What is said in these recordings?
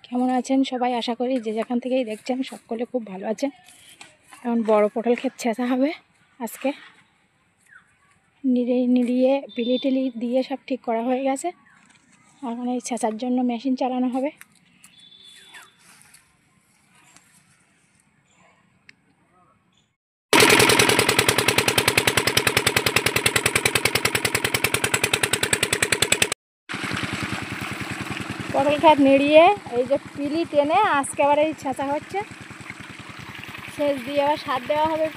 কেমন আছেন সবাই? আশা করি যে যেখান থেকেই দেখছেন সকলে খুব ভালো আছে। এখন বড় পটল ক্ষেত ছেঁচা হবে আজকে। নিড়িয়ে বিলি টিলি দিয়ে সব ঠিক করা হয়ে গেছে। এখন এই ছেঁচার জন্য মেশিন চালানো হবে। পটল ক্ষেত নিড়িয়ে এই যে পিলি টেনে আজকে আবার এই ছেঁচা হচ্ছে। সেচ দিয়ে আবার সার দেওয়া হবে।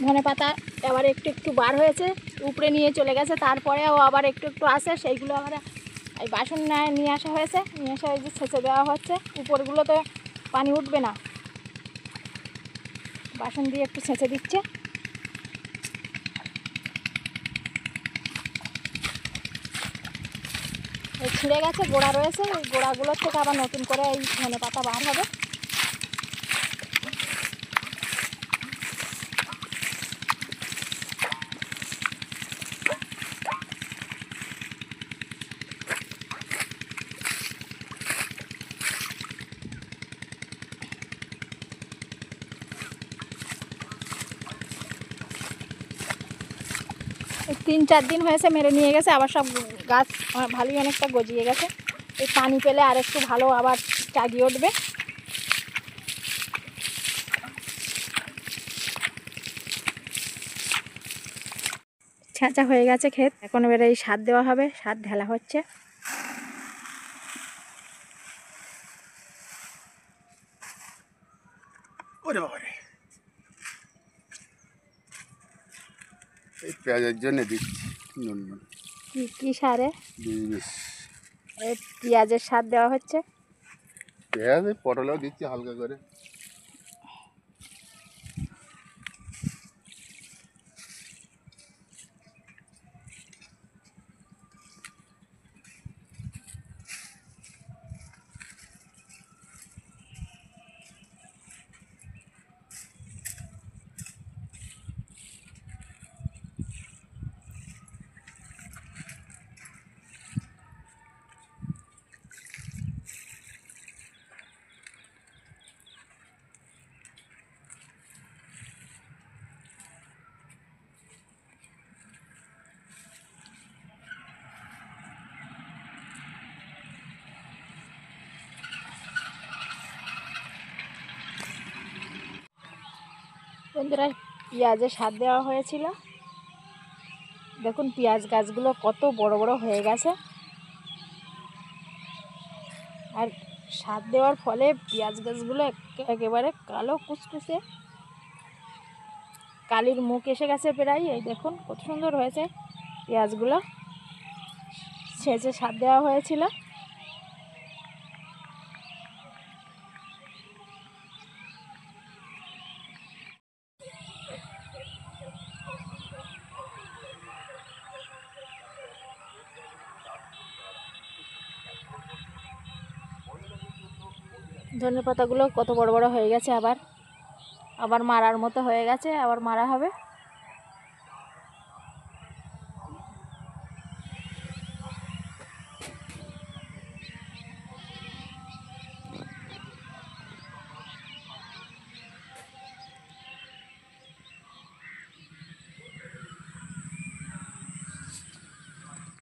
ধনে পাতা এবার একটু একটু বার হয়েছে, উপরে নিয়ে চলে গেছে, তারপরেও আবার একটু একটু আসে, সেইগুলো আবার এই বাসন নিয়ে আসা হয়েছে, নিয়ে আসা এই যে ছেঁচে দেওয়া হচ্ছে। উপরগুলোতে পানি উঠবে না, বাসন দিয়ে একটু ছেঁচে দিচ্ছে। এই ছিঁড়ে গেছে, গোড়া রয়েছে, এই গোড়াগুলোর থেকে আবার নতুন করে এই ধনে পাতা বার হবে। এই 3-4 দিন হয়েছে মেরে নিয়ে গেছে, আবার সব গাছ ভালোই অনেকটা গজিয়ে গেছে। এই পানি পেলে আর একটু ভালো আবার চাগিয়ে উঠবে। ছেঁচা হয়ে গেছে ক্ষেত, এখন এবারে এই সার দেওয়া হবে, সার ঢালা হচ্ছে। এই পেঁয়াজের জন্য দিচ্ছি কি সারে? এই পেঁয়াজের সার দেওয়া হচ্ছে। পেঁয়াজ পটলেও দিচ্ছি হালকা করে। বন্ধুরা, পেঁয়াজের সার দেওয়া হয়েছিল, দেখুন পেঁয়াজ গাছগুলো কত বড় বড় হয়ে গেছে। আর সার দেওয়ার ফলে পেঁয়াজ গাছগুলো একেবারে কালো কুচকুচে, কালির মুখ এসে গেছে প্রায়। এই দেখুন কত সুন্দর হয়েছে পেঁয়াজগুলো, ছেঁচে সার দেওয়া হয়েছিল। ধনে পাতাগুলো কত বড় বড় হয়ে গেছে, আবার মারার মতো হয়ে গেছে, আবার মারা হবে।